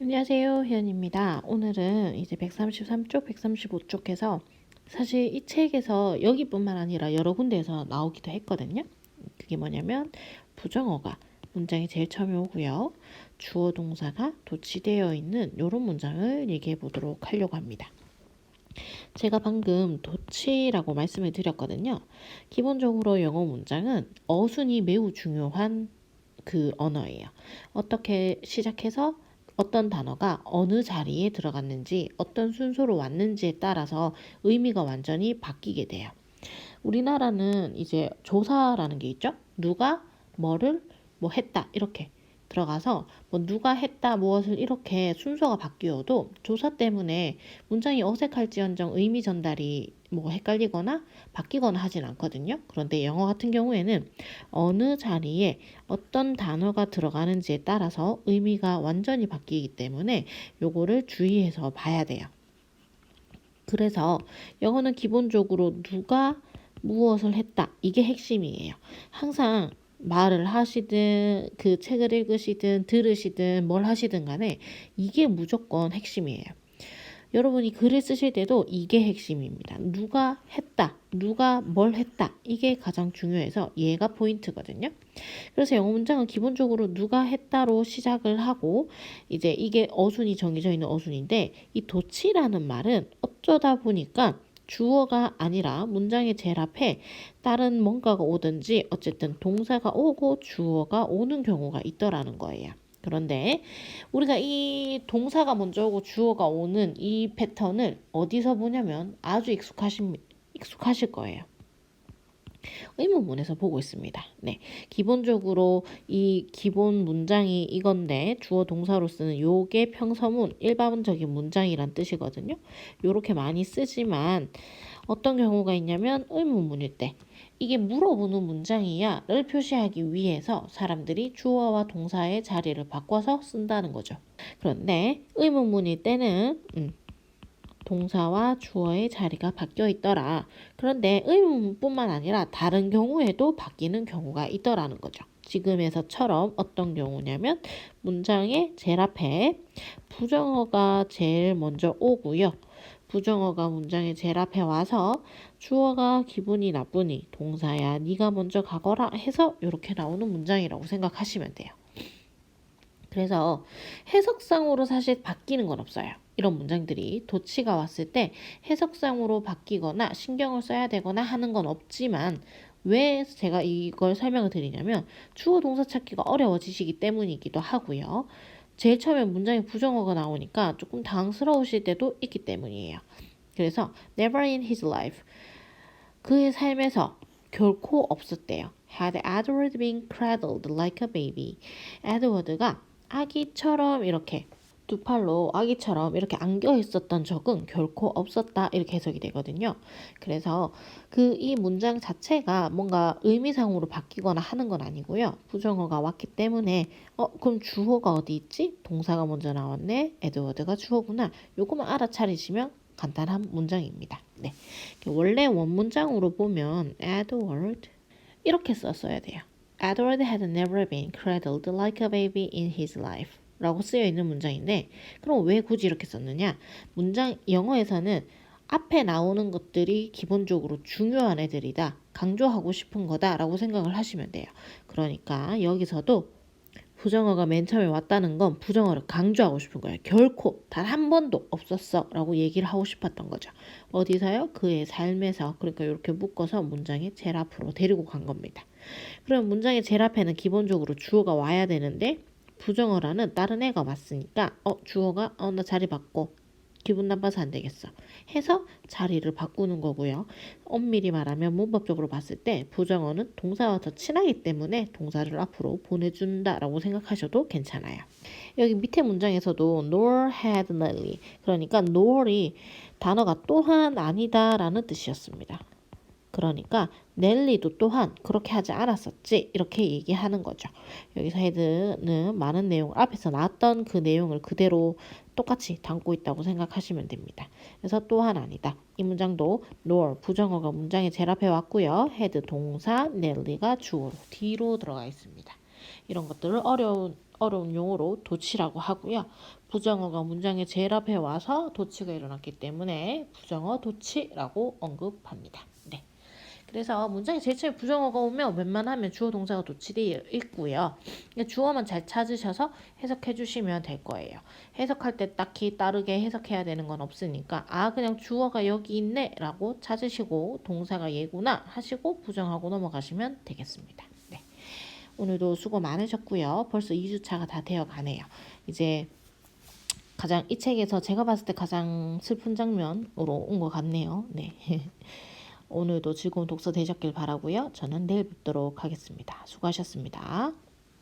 안녕하세요, 혜연입니다. 오늘은 이제 133쪽, 135쪽에서 사실 이 책에서 여기뿐만 아니라 여러 군데에서 나오기도 했거든요. 그게 뭐냐면 부정어가 문장이 제일 처음에 오고요. 주어 동사가 도치되어 있는 이런 문장을 얘기해 보도록 하려고 합니다. 제가 방금 도치라고 말씀을 드렸거든요. 기본적으로 영어 문장은 어순이 매우 중요한 그 언어예요. 어떻게 시작해서 어떤 단어가 어느 자리에 들어갔는지 어떤 순서로 왔는지에 따라서 의미가 완전히 바뀌게 돼요. 우리나라는 이제 조사라는 게 있죠. 누가 뭐를 뭐 했다 이렇게 들어가서 뭐 누가 했다 무엇을 이렇게 순서가 바뀌어도 조사 때문에 문장이 어색할지언정 의미 전달이 뭐 헷갈리거나 바뀌거나 하진 않거든요. 그런데 영어 같은 경우에는 어느 자리에 어떤 단어가 들어가는지에 따라서 의미가 완전히 바뀌기 때문에 요거를 주의해서 봐야 돼요. 그래서 영어는 기본적으로 누가 무엇을 했다. 이게 핵심이에요. 항상 말을 하시든 그 책을 읽으시든 들으시든 뭘 하시든 간에 이게 무조건 핵심이에요. 여러분이 글을 쓰실 때도 이게 핵심입니다. 누가 했다, 누가 뭘 했다. 이게 가장 중요해서 얘가 포인트거든요. 그래서 영어 문장은 기본적으로 누가 했다로 시작을 하고 이제 이게 어순이 정해져 있는 어순인데 이 도치라는 말은 어쩌다 보니까 주어가 아니라 문장의 제일 앞에 다른 뭔가가 오든지 어쨌든 동사가 오고 주어가 오는 경우가 있더라는 거예요. 그런데 우리가 이 동사가 먼저 오고 주어가 오는 이 패턴을 어디서 보냐면 아주 익숙하실 거예요. 의문문에서 보고 있습니다. 네, 기본적으로 이 기본 문장이 이건데 주어 동사로 쓰는 요게 평서문 일반적인 문장이란 뜻이거든요. 요렇게 많이 쓰지만 어떤 경우가 있냐면 의문문일 때 이게 물어보는 문장이야를 표시하기 위해서 사람들이 주어와 동사의 자리를 바꿔서 쓴다는 거죠. 그런데 의문문일 때는 동사와 주어의 자리가 바뀌어 있더라. 그런데 의문문뿐만 아니라 다른 경우에도 바뀌는 경우가 있더라는 거죠. 지금에서처럼 어떤 경우냐면 문장의 제일 앞에 부정어가 제일 먼저 오고요. 부정어가 문장의 제일 앞에 와서 주어가 기분이 나쁘니 동사야 네가 먼저 가거라 해서 이렇게 나오는 문장이라고 생각하시면 돼요. 그래서 해석상으로 사실 바뀌는 건 없어요. 이런 문장들이 도치가 왔을 때 해석상으로 바뀌거나 신경을 써야 되거나 하는 건 없지만 왜 제가 이걸 설명을 드리냐면 주어 동사 찾기가 어려워지시기 때문이기도 하고요. 제일 처음에 문장에 부정어가 나오니까 조금 당황스러우실 때도 있기 때문이에요. 그래서 never in his life 그의 삶에서 결코 없었대요. Had Edward been cradled like a baby. 에드워드가 아기처럼 이렇게 두 팔로 아기처럼 이렇게 안겨 있었던 적은 결코 없었다 이렇게 해석이 되거든요. 그래서 그 이 문장 자체가 뭔가 의미상으로 바뀌거나 하는 건 아니고요. 부정어가 왔기 때문에 그럼 주어가 어디 있지? 동사가 먼저 나왔네. 에드워드가 주어구나. 요거만 알아차리시면 간단한 문장입니다. 네. 원래 원문장으로 보면 Edward 이렇게 썼어야 돼요. Edward had never been cradled like a baby in his life 라고 쓰여 있는 문장인데 그럼 왜 굳이 이렇게 썼느냐? 문장 영어에서는 앞에 나오는 것들이 기본적으로 중요한 애들이다. 강조하고 싶은 거다 라고 생각을 하시면 돼요. 그러니까 여기서도 부정어가 맨 처음에 왔다는 건 부정어를 강조하고 싶은 거예요. 결코 단 한 번도 없었어 라고 얘기를 하고 싶었던 거죠. 어디서요? 그의 삶에서. 그러니까 이렇게 묶어서 문장의 제일 앞으로 데리고 간 겁니다. 그럼 문장의 제일 앞에는 기본적으로 주어가 와야 되는데 부정어라는 다른 애가 왔으니까 주어가 나 자리 바꿔 기분 나빠서 안 되겠어 해서 자리를 바꾸는 거고요. 엄밀히 말하면 문법적으로 봤을 때 부정어는 동사와 더 친하기 때문에 동사를 앞으로 보내준다라고 생각하셔도 괜찮아요. 여기 밑에 문장에서도 nor had Nelly 그러니까 nor이 단어가 또한 아니다 라는 뜻이었습니다. 그러니까 넬리도 또한 그렇게 하지 않았었지 이렇게 얘기하는 거죠. 여기서 had는 많은 내용을 앞에서 나왔던 그 내용을 그대로 똑같이 담고 있다고 생각하시면 됩니다. 그래서 또한 아니다. 이 문장도 nor 부정어가 문장의 제일 앞에 왔고요. had 동사, 넬리가 주어로 뒤로 들어가 있습니다. 이런 것들을 어려운 어려운 용어로 도치라고 하고요. 부정어가 문장의 제일 앞에 와서 도치가 일어났기 때문에 부정어 도치라고 언급합니다. 네. 그래서 문장에 제일 처음에 부정어가 오면 웬만하면 주어 동사가 도치되어 있고요. 주어만 잘 찾으셔서 해석해 주시면 될 거예요. 해석할 때 딱히 다르게 해석해야 되는 건 없으니까 아 그냥 주어가 여기 있네 라고 찾으시고 동사가 얘구나 하시고 부정하고 넘어가시면 되겠습니다. 네. 오늘도 수고 많으셨고요. 벌써 2주차가 다 되어 가네요. 이제 가장 이 책에서 제가 봤을 때 가장 슬픈 장면으로 온 것 같네요. 네. 오늘도 즐거운 독서 되셨길 바라고요. 저는 내일 뵙도록 하겠습니다. 수고하셨습니다.